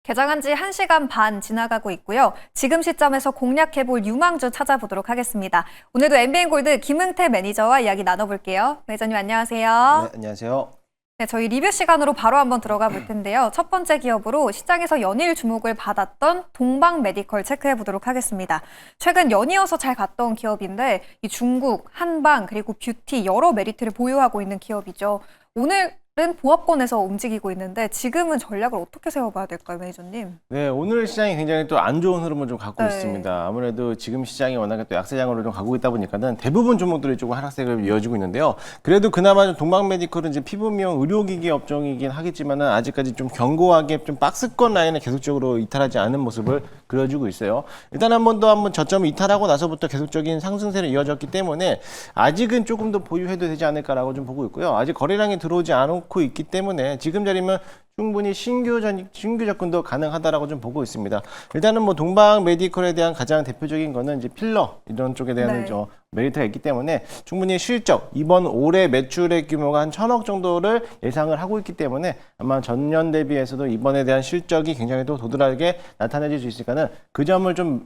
개장한 지 1시간 반 지나가고 있고요. 지금 시점에서 공략해볼 유망주 찾아보도록 하겠습니다. 오늘도 MBN골드 김흥태 매니저와 이야기 나눠볼게요. 매니저님 안녕하세요. 네, 안녕하세요. 네, 저희 리뷰 시간으로 바로 한번 들어가 볼 텐데요. 첫 번째 기업으로 시장에서 연일 주목을 받았던 동방 메디컬 체크해 보도록 하겠습니다. 최근 연이어서 잘 갔던 기업인데 이 중국, 한방, 그리고 뷰티 여러 메리트를 보유하고 있는 기업이죠. 오늘은 보합권에서 움직이고 있는데 지금은 전략을 어떻게 세워봐야 될까요, 매니저님? 네, 오늘 시장이 굉장히 또 안 좋은 흐름을 좀 갖고 네. 있습니다. 아무래도 지금 시장이 워낙에 또 약세장으로 좀 가고 있다 보니까는 대부분 종목들이 조금 하락세를 이어지고 있는데요. 그래도 그나마 좀 동방메디컬은 이제 피부 미용 의료기기 업종이긴 하겠지만은 아직까지 좀 견고하게 좀 박스권 라인을 계속적으로 이탈하지 않은 모습을 그려주고 있어요. 일단 한번 저점을 이탈하고 나서부터 계속적인 상승세를 이어졌기 때문에 아직은 조금 더 보유해도 되지 않을까라고 좀 보고 있고요. 아직 거래량이 들어오지 않고 있기 때문에 지금 자리면 충분히 신규 접근도 가능하다라고 좀 보고 있습니다. 일단은 뭐 동방 메디컬에 대한 가장 대표적인 거는 이제 필러 이런 쪽에 대한 네. 메리트가 있기 때문에 충분히 실적 이번 올해 매출의 규모가 한 1,000억 정도를 예상을 하고 있기 때문에 아마 전년 대비해서도 이번에 대한 실적이 굉장히 또 도드라하게 나타내질 수 있으니까는 그 점을 좀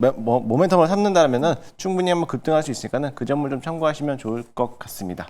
모멘텀을 삼는다면은 충분히 한번 급등할 수 있으니까는 그 점을 좀 참고하시면 좋을 것 같습니다.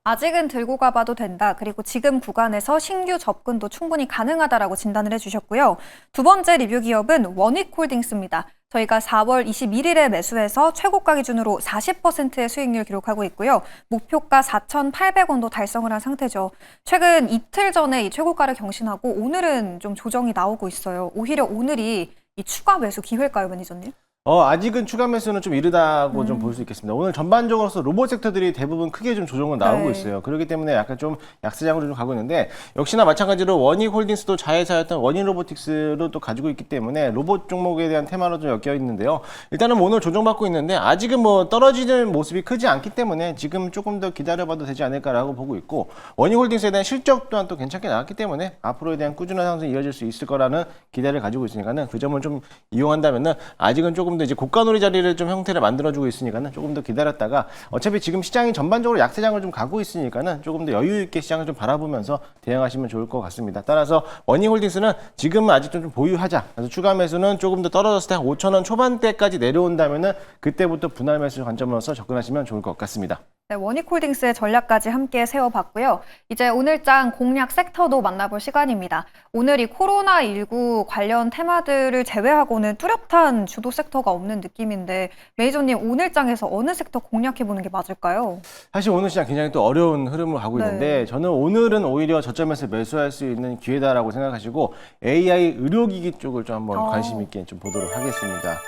아직은 들고 가봐도 된다. 그리고 지금 구간에서 신규 접근도 충분히 가능하다라고 진단을 해주셨고요. 두 번째 리뷰 기업은 원익홀딩스입니다. 저희가 4월 21일에 매수해서 최고가 기준으로 40%의 수익률 기록하고 있고요. 목표가 4,800원도 달성을 한 상태죠. 최근 이틀 전에 이 최고가를 경신하고 오늘은 좀 조정이 나오고 있어요. 오히려 오늘이 이 추가 매수 기회일까요, 매니저님? 아직은 추가 매수는 좀 이르다고 좀 볼 수 있겠습니다. 오늘 전반적으로서 로봇 섹터들이 대부분 크게 좀 조정은 나오고 네. 있어요. 그렇기 때문에 약간 좀 약세장으로 좀 가고 있는데 역시나 마찬가지로 원익홀딩스도 자회사였던 원익로보틱스로 또 가지고 있기 때문에 로봇 종목에 대한 테마로 좀 엮여 있는데요. 일단은 오늘 조정받고 있는데 아직은 뭐 떨어지는 모습이 크지 않기 때문에 지금 조금 더 기다려봐도 되지 않을까라고 보고 있고 원익홀딩스에 대한 실적 또한 또 괜찮게 나왔기 때문에 앞으로에 대한 꾸준한 상승이 이어질 수 있을 거라는 기대를 가지고 있으니까는 그 점을 좀 이용한다면은 아직은 조금 더 이제 고가놀이 자리를 좀 형태를 만들어주고 있으니까는 조금 더 기다렸다가 어차피 지금 시장이 전반적으로 약세장을 좀 가고 있으니까는 조금 더 여유 있게 시장을 좀 바라보면서 대응하시면 좋을 것 같습니다. 따라서 원익홀딩스는 지금은 아직 좀 보유하자. 그래서 추가 매수는 조금 더 떨어졌을 때 한 5,000원 초반대까지 내려온다면은 그때부터 분할 매수 관점으로서 접근하시면 좋을 것 같습니다. 네, 원익홀딩스의 전략까지 함께 세워봤고요. 이제 오늘장 공략 섹터도 만나볼 시간입니다. 오늘 이 코로나19 관련 테마들을 제외하고는 뚜렷한 주도 섹터가 없는 느낌인데 매니저님 오늘장에서 어느 섹터 공략해보는 게 맞을까요? 사실 오늘 시장 굉장히 또 어려운 흐름을 가고 있는데 네. 저는 오늘은 오히려 저점에서 매수할 수 있는 기회다라고 생각하시고 AI 의료기기 쪽을 좀 한번 관심 있게 좀 보도록 하겠습니다.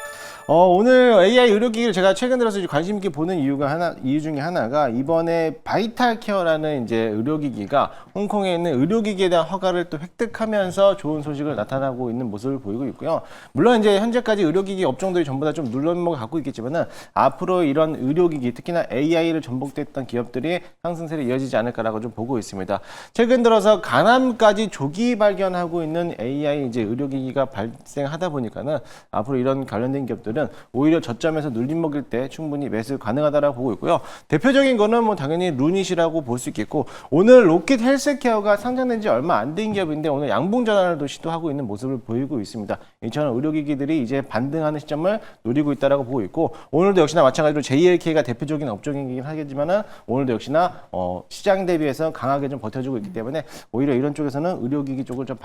오늘 AI 의료기기를 제가 최근 들어서 관심 있게 보는 이유 중에 하나가 이번에 바이탈 케어라는 이제 의료기기가 홍콩에 있는 의료기기에 대한 허가를 또 획득하면서 좋은 소식을 나타나고 있는 모습을 보이고 있고요. 물론 이제 현재까지 의료기기 업종들이 전부 다 좀 눌림목을 갖고 있겠지만은 앞으로 이런 의료기기 특히나 AI를 전복됐던 기업들이 상승세를 이어지지 않을까라고 좀 보고 있습니다. 최근 들어서 간암까지 조기 발견하고 있는 AI 이제 의료기기가 발생하다 보니까는 앞으로 이런 관련된 기업들은 오히려 저점에서 눌림목일 때 충분히 매수 가능하다라고 보고 있고요. 대표적인 거는 뭐 당연히 루닛이라고 볼 수 있겠고 오늘 로켓 헬스케어가 상장된 지 얼마 안 된 기업인데 오늘 양봉 전환을 또 시도하고 있는 모습을 보이고 있습니다. 이처럼 의료기기들이 이제 반등하는 시점을 노리고 있다라고 보고 있고 오늘도 역시나 마찬가지로 JLK가 대표적인 업종이긴 하겠지만은 오늘도 역시나 시장 대비해서 강하게 좀 버텨주고 있기 때문에 오히려 이런 쪽에서는 의료기기 쪽을 좀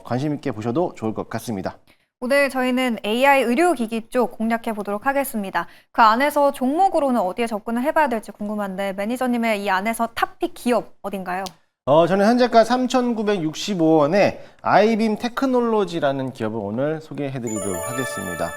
관심 있게 보셔도 좋을 것 같습니다. 오늘 저희는 AI 의료기기 쪽 공략해 보도록 하겠습니다. 그 안에서 종목으로는 어디에 접근을 해봐야 될지 궁금한데 매니저님의 이 안에서 탑픽 기업 어딘가요? 저는 현재가 3,965원에 아이빔 테크놀로지라는 기업을 오늘 소개해드리도록 하겠습니다.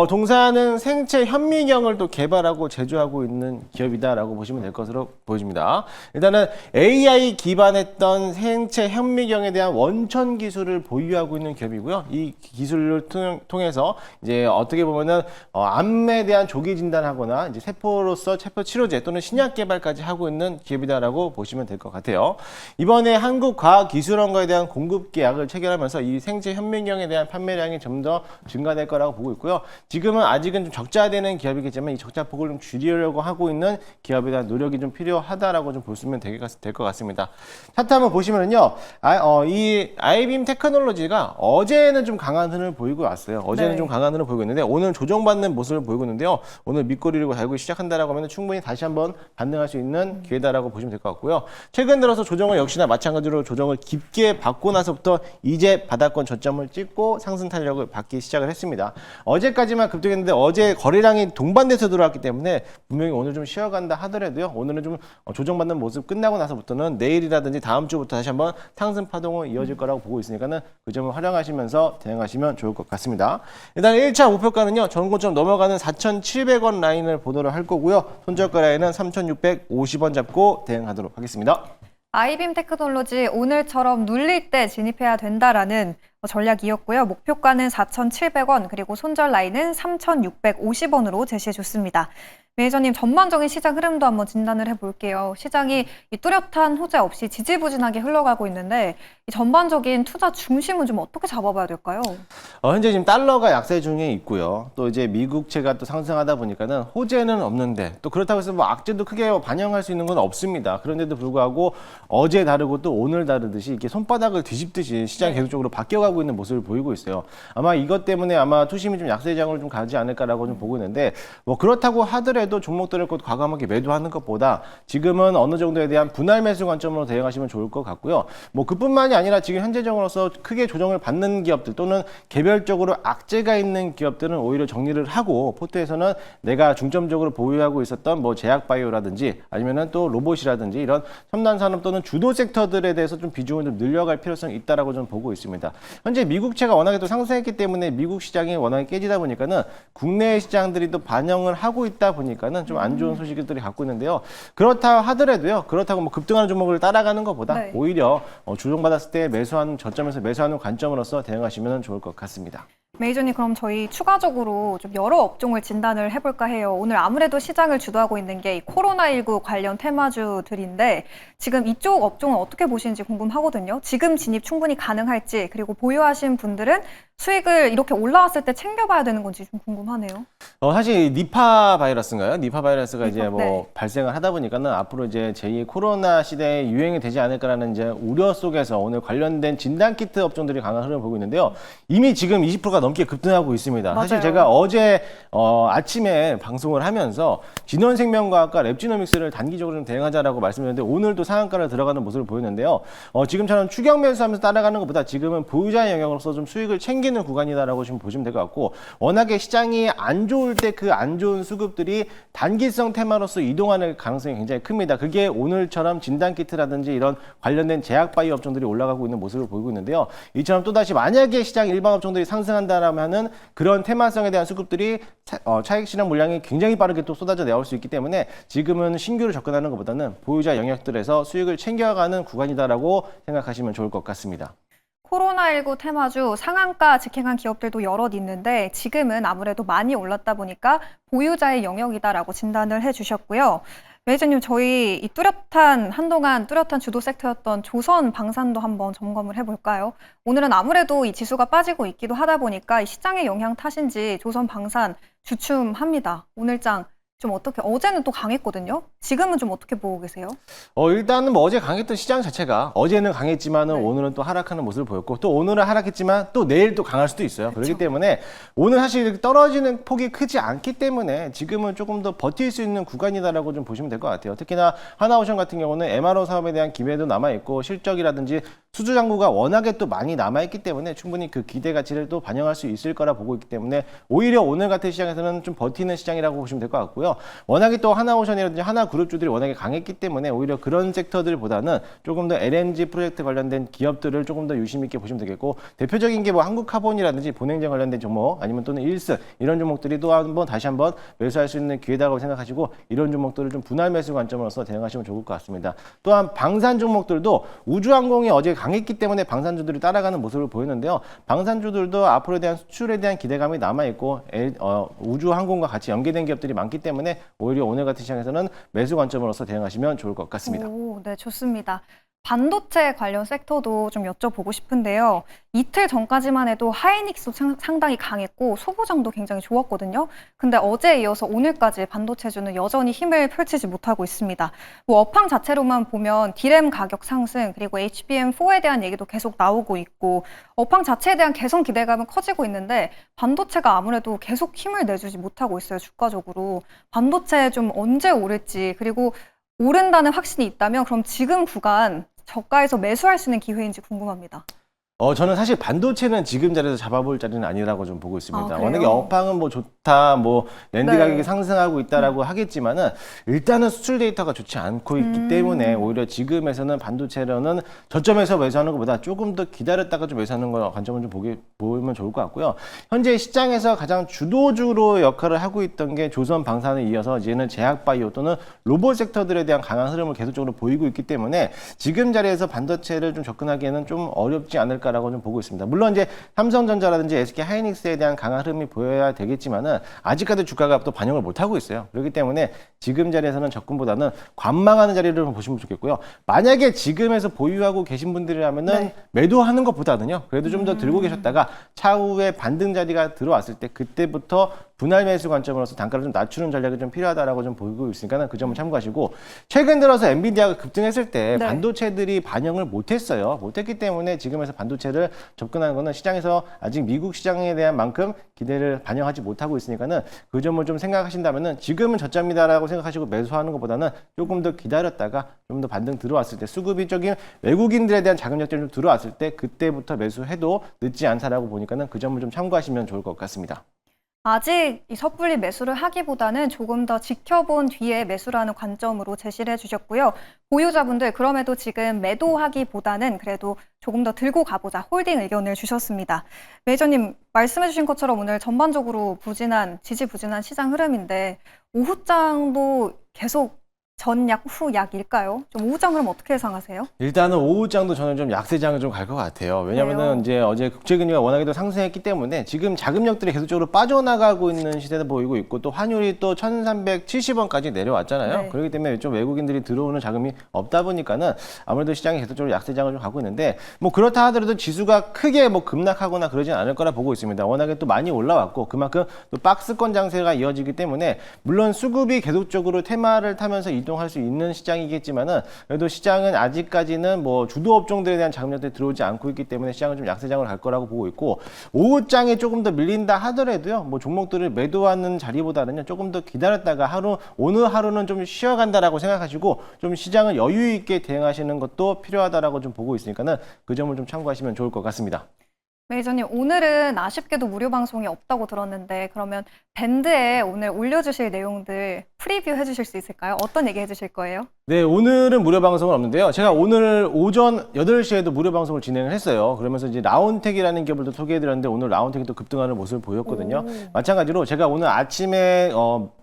동사는 생체 현미경을 또 개발하고 제조하고 있는 기업이다라고 보시면 될 것으로 보여집니다. 일단은 AI 기반했던 생체 현미경에 대한 원천 기술을 보유하고 있는 기업이고요. 이 기술을 통해서 이제 어떻게 보면은 암에 대한 조기 진단하거나 이제 세포로서 세포 치료제 또는 신약 개발까지 하고 있는 기업이다라고 보시면 될 것 같아요. 이번에 한국과학기술원과에 대한 공급 계약을 계약을 체결하면서 이 생체 현미경에 대한 판매량이 좀 더 증가될 거라고 보고 있고요. 지금은 아직은 좀 적자되는 기업이겠지만 이 적자 폭을 좀 줄이려고 하고 있는 기업에 대한 노력이 좀 필요하다라고 좀 보시면 될 것 같습니다. 차트 한번 보시면은요, 이 아이빔 테크놀로지가 어제는 좀 강한 흐름을 보이고 왔어요. 어제는 네. 좀 강한 흐름을 보이고 있는데 오늘 조정받는 모습을 보이고 있는데요. 오늘 밑꼬리를 달고 시작한다라고 하면 충분히 다시 한번 반등할 수 있는 기회다라고 보시면 될 것 같고요. 최근 들어서 조정을 역시나 마찬가지로 조정을 깊게 받고 나서부터 이제 바닥권 저점을 찍고 상승 탄력을 받기 시작을 했습니다. 어제까지만 급등했는데 어제 거래량이 동반돼서 들어왔기 때문에 분명히 오늘 좀 쉬어간다 하더라도요. 오늘은 좀 조정받는 모습 끝나고 나서부터는 내일이라든지 다음 주부터 다시 한번 상승 파동은 이어질 거라고 보고 있으니까는 그 점을 활용하시면서 대응하시면 좋을 것 같습니다. 일단 1차 목표가는요. 전고점 넘어가는 4,700원 라인을 보도록 할 거고요. 손절가 라인은 3,650원 잡고 대응하도록 하겠습니다. 아이빔 테크놀로지 오늘처럼 눌릴 때 진입해야 된다라는 전략이었고요. 목표가는 4,700원 그리고 손절 라인은 3,650원으로 제시해줬습니다. 매니저님 전반적인 시장 흐름도 한번 진단을 해볼게요. 시장이 이 뚜렷한 호재 없이 지지부진하게 흘러가고 있는데 이 전반적인 투자 중심은 좀 어떻게 잡아봐야 될까요? 현재 지금 달러가 약세 중에 있고요. 또 이제 미국채가 또 상승하다 보니까는 호재는 없는데 또 그렇다고 해서 뭐 악재도 크게 반영할 수 있는 건 없습니다. 그런데도 불구하고 어제 다르고 또 오늘 다르듯이 이렇게 손바닥을 뒤집듯이 시장이 계속적으로 바뀌어가고 있는 모습을 보이고 있어요. 아마 이것 때문에 아마 투심이 좀 약세장을 좀 가지 않을까라고 좀 보고 있는데 뭐 그렇다고 하더라도 종목들을 곧 과감하게 매도하는 것보다 지금은 어느 정도에 대한 분할 매수 관점으로 대응하시면 좋을 것 같고요. 뭐 그뿐만이 아니라 지금 현재적으로서 크게 조정을 받는 기업들 또는 개별적으로 악재가 있는 기업들은 오히려 정리를 하고 포트에서는 내가 중점적으로 보유하고 있었던 뭐 제약바이오라든지 아니면은 또 로봇이라든지 이런 첨단 산업 또는 주도 섹터들에 대해서 좀 비중을 좀 늘려갈 필요성이 있다라고 좀 보고 있습니다. 현재 미국채가 워낙에 또 상승했기 때문에 미국 시장이 워낙에 깨지다 보니까는 국내 시장들이 또 반영을 하고 있다 보니까는 좀 안 좋은 소식들이 갖고 있는데요. 그렇다 하더라도요. 그렇다고 뭐 급등하는 종목을 따라가는 것보다 네. 오히려 조정받았을 때 매수하는 저점에서 매수하는 관점으로서 대응하시면 좋을 것 같습니다. 메이저님 그럼 저희 추가적으로 좀 여러 업종을 진단을 해볼까 해요. 오늘 아무래도 시장을 주도하고 있는 게 이 코로나19 관련 테마주들인데 지금 이쪽 업종은 어떻게 보시는지 궁금하거든요. 지금 진입 충분히 가능할지 그리고 보유하신 분들은 수익을 이렇게 올라왔을 때 챙겨봐야 되는 건지 좀 궁금하네요. 사실 니파 바이러스인가요? 니파 바이러스가 이제 뭐 네. 발생을 하다 보니까는 앞으로 이제 제2의 코로나 시대에 유행이 되지 않을까라는 이제 우려 속에서 오늘 관련된 진단키트 업종들이 강한 흐름을 보고 있는데요. 이미 지금 20%가 넘게 급등하고 있습니다. 사실 맞아요. 제가 어제 아침에 방송을 하면서 진원생명과학과 랩지노믹스를 단기적으로 좀 대응하자라고 말씀드렸는데 오늘도 상한가를 들어가는 모습을 보였는데요. 지금처럼 추격 매수하면서 따라가는 것보다 지금은 보유자의 영역으로서 좀 수익을 챙기는 구간이다라고 지금 보시면 될 것 같고 워낙에 시장이 안 좋을 때 그 안 좋은 수급들이 단기성 테마로서 이동하는 가능성이 굉장히 큽니다. 그게 오늘처럼 진단키트라든지 이런 관련된 제약바이오 업종들이 올라가고 있는 모습을 보이고 있는데요. 이처럼 또다시 만약에 시장 일반 업종들이 상승한다라면은 그런 테마성에 대한 수급들이 차익 실현 물량이 굉장히 빠르게 또 쏟아져 나올 수 있기 때문에 지금은 신규로 접근하는 것보다는 보유자 영역들에서 수익을 챙겨가는 구간이다라고 생각하시면 좋을 것 같습니다. 코로나19 테마주 상한가 직행한 기업들도 여럿 있는데 지금은 아무래도 많이 올랐다 보니까 보유자의 영역이다라고 진단을 해주셨고요. 메이저님 저희 이 한동안 뚜렷한 주도 섹터였던 조선 방산도 한번 점검을 해볼까요? 오늘은 아무래도 이 지수가 빠지고 있기도 하다 보니까 이 시장의 영향 탓인지 조선 방산 주춤합니다. 오늘장 좀 어떻게 어제는 또 강했거든요. 지금은 좀 어떻게 보고 계세요? 일단은 뭐 어제 강했던 시장 자체가 어제는 강했지만은 네. 오늘은 또 하락하는 모습을 보였고 또 오늘은 하락했지만 또 내일 또 강할 수도 있어요. 그렇기 때문에 오늘 사실 이렇게 떨어지는 폭이 크지 않기 때문에 지금은 조금 더 버틸 수 있는 구간이다라고 좀 보시면 될 것 같아요. 특히나 하나오션 같은 경우는 MRO 사업에 대한 기회도 남아 있고 실적이라든지 수주 잔고가 워낙에 또 많이 남아 있기 때문에 충분히 그 기대 가치를 또 반영할 수 있을 거라 보고 있기 때문에 오히려 오늘 같은 시장에서는 좀 버티는 시장이라고 보시면 될 것 같고요. 워낙에 또 하나오션이라든지 하나그룹주들이 워낙에 강했기 때문에 오히려 그런 섹터들보다는 조금 더 LNG 프로젝트 관련된 기업들을 조금 더 유심 있게 보시면 되겠고 대표적인 게 뭐 한국카본이라든지 본행정 관련된 종목 아니면 또는 일스 이런 종목들이 또 다시 한번 매수할 수 있는 기회다라고 생각하시고 이런 종목들을 좀 분할 매수 관점으로서 대응하시면 좋을 것 같습니다. 또한 방산 종목들도 우주항공이 어제 강했기 때문에 방산주들이 따라가는 모습을 보였는데요. 방산주들도 앞으로에 대한 수출에 대한 기대감이 남아있고 우주항공과 같이 연계된 기업들이 많기 때문에 오히려 오늘 같은 시장에서는 매수 관점으로서 대응하시면 좋을 것 같습니다. 오, 네, 좋습니다. 반도체 관련 섹터도 좀 여쭤보고 싶은데요. 이틀 전까지만 해도 하이닉스 상당히 강했고 소보장도 굉장히 좋았거든요. 근데 어제에 이어서 오늘까지 반도체주는 여전히 힘을 펼치지 못하고 있습니다. 뭐 업황 자체로만 보면 D램 가격 상승 그리고 HBM4에 대한 얘기도 계속 나오고 있고 업황 자체에 대한 개선 기대감은 커지고 있는데 반도체가 아무래도 계속 힘을 내주지 못하고 있어요. 주가적으로. 반도체 좀 언제 오를지 그리고 오른다는 확신이 있다면 그럼 지금 구간 저가에서 매수할 수 있는 기회인지 궁금합니다. 저는 사실 반도체는 지금 자리에서 잡아볼 자리는 아니라고 좀 보고 있습니다. 그래요? 워낙에 업황은 뭐 좋다, 뭐 랜드 네. 가격이 상승하고 있다라고 하겠지만은 일단은 수출 데이터가 좋지 않고 있기 때문에 오히려 지금에서는 반도체로는 저점에서 매수하는 것보다 조금 더 기다렸다가 좀 매수하는 거 관점을 좀 보면 좋을 것 같고요. 현재 시장에서 가장 주도주로 역할을 하고 있던 게 조선 방산에 이어서 이제는 제약바이오 또는 로봇 섹터들에 대한 강한 흐름을 계속적으로 보이고 있기 때문에 지금 자리에서 반도체를 좀 접근하기에는 좀 어렵지 않을까. 라고 좀 보고 있습니다. 물론 이제 삼성전자라든지 SK 하이닉스에 대한 강한 흐름이 보여야 되겠지만은 아직까지 주가가 또 반영을 못 하고 있어요. 그렇기 때문에 지금 자리에서는 접근보다는 관망하는 자리를 좀 보시면 좋겠고요. 만약에 지금에서 보유하고 계신 분들이라면은 네. 매도하는 것보다는요. 그래도 좀 더 들고 계셨다가 차후에 반등 자리가 들어왔을 때 그때부터 분할 매수 관점으로서 단가를 좀 낮추는 전략이 좀 필요하다라고 좀 보이고 있으니까 그 점을 참고하시고 최근 들어서 엔비디아가 급등했을 때 네. 반도체들이 반영을 못했어요. 못했기 때문에 지금에서 반도체를 접근하는 거는 시장에서 아직 미국 시장에 대한 만큼 기대를 반영하지 못하고 있으니까는 그 점을 좀 생각하신다면은 지금은 저점이다라고 생각하시고 매수하는 것보다는 조금 더 기다렸다가 좀 더 반등 들어왔을 때 수급이적인 외국인들에 대한 자금력들이 좀 들어왔을 때 그때부터 매수해도 늦지 않다라고 보니까는 그 점을 좀 참고하시면 좋을 것 같습니다. 아직 이 섣불리 매수를 하기보다는 조금 더 지켜본 뒤에 매수라는 관점으로 제시를 해주셨고요. 보유자분들 그럼에도 지금 매도하기보다는 그래도 조금 더 들고 가보자 홀딩 의견을 주셨습니다. 매니저님 말씀해주신 것처럼 오늘 전반적으로 지지부진한 시장 흐름인데 오후장도 계속 전약 후약일까요? 좀 오후장 흐름 어떻게 예상하세요? 일단은 오후장도 저는 좀 약세장을 좀 갈 것 같아요. 왜냐면은 그래요? 이제 어제 국제금리가 워낙에 또 상승했기 때문에 지금 자금력들이 계속적으로 빠져나가고 있는 시대도 보이고 있고 또 환율이 또 1,370원까지 내려왔잖아요. 네. 그렇기 때문에 좀 외국인들이 들어오는 자금이 없다 보니까는 아무래도 시장이 계속적으로 약세장을 좀 가고 있는데 뭐 그렇다 하더라도 지수가 크게 뭐 급락하거나 그러진 않을 거라 보고 있습니다. 워낙에 또 많이 올라왔고 그만큼 또 박스권 장세가 이어지기 때문에 물론 수급이 계속적으로 테마를 타면서 이동할 수 있는 시장이겠지만은 그래도 시장은 아직까지는 뭐 주도 업종들에 대한 자금력들이 들어오지 않고 있기 때문에 시장은 좀 약세장을 갈 거라고 보고 있고 오후장에 조금 더 밀린다 하더라도요 뭐 종목들을 매도하는 자리보다는요 조금 더 기다렸다가 오늘 하루는 좀 쉬어간다라고 생각하시고 좀 시장을 여유 있게 대응하시는 것도 필요하다라고 좀 보고 있으니까는 그 점을 좀 참고하시면 좋을 것 같습니다. 매니저님, 오늘은 아쉽게도 무료 방송이 없다고 들었는데 그러면 밴드에 오늘 올려주실 내용들 프리뷰 해주실 수 있을까요? 어떤 얘기 해주실 거예요? 네, 오늘은 무료 방송은 없는데요. 제가 오늘 오전 8시에도 무료 방송을 진행을 했어요. 그러면서 이제 라운텍이라는 기업을 또 소개해드렸는데 오늘 라운텍이 또 급등하는 모습을 보였거든요. 마찬가지로 제가 오늘 아침에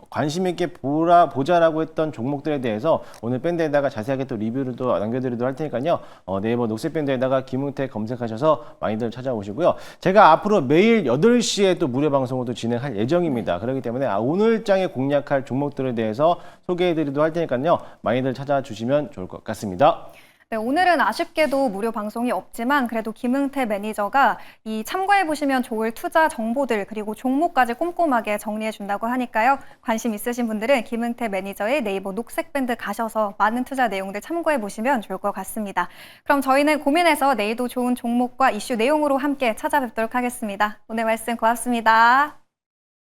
관심 있게 보자라고 했던 종목들에 대해서 오늘 밴드에다가 자세하게 또 리뷰를 또 남겨드리도록 할 테니까요. 네이버 녹색 밴드에다가 김웅택 검색하셔서 많이들 찾아오시고요. 제가 앞으로 매일 8시에 또 무료 방송을 또 진행할 예정입니다. 그렇기 때문에 오늘장에 공략할 종목들에 대해서 소개해드리도록 할 테니까요. 많이들 찾아주시면 좋을 것 같습니다. 네, 오늘은 아쉽게도 무료 방송이 없지만 그래도 김응태 매니저가 이 참고해보시면 좋을 투자 정보들 그리고 종목까지 꼼꼼하게 정리해준다고 하니까요. 관심 있으신 분들은 김응태 매니저의 네이버 녹색밴드 가셔서 많은 투자 내용들 참고해보시면 좋을 것 같습니다. 그럼 저희는 고민해서 내일도 좋은 종목과 이슈 내용으로 함께 찾아뵙도록 하겠습니다. 오늘 말씀 고맙습니다.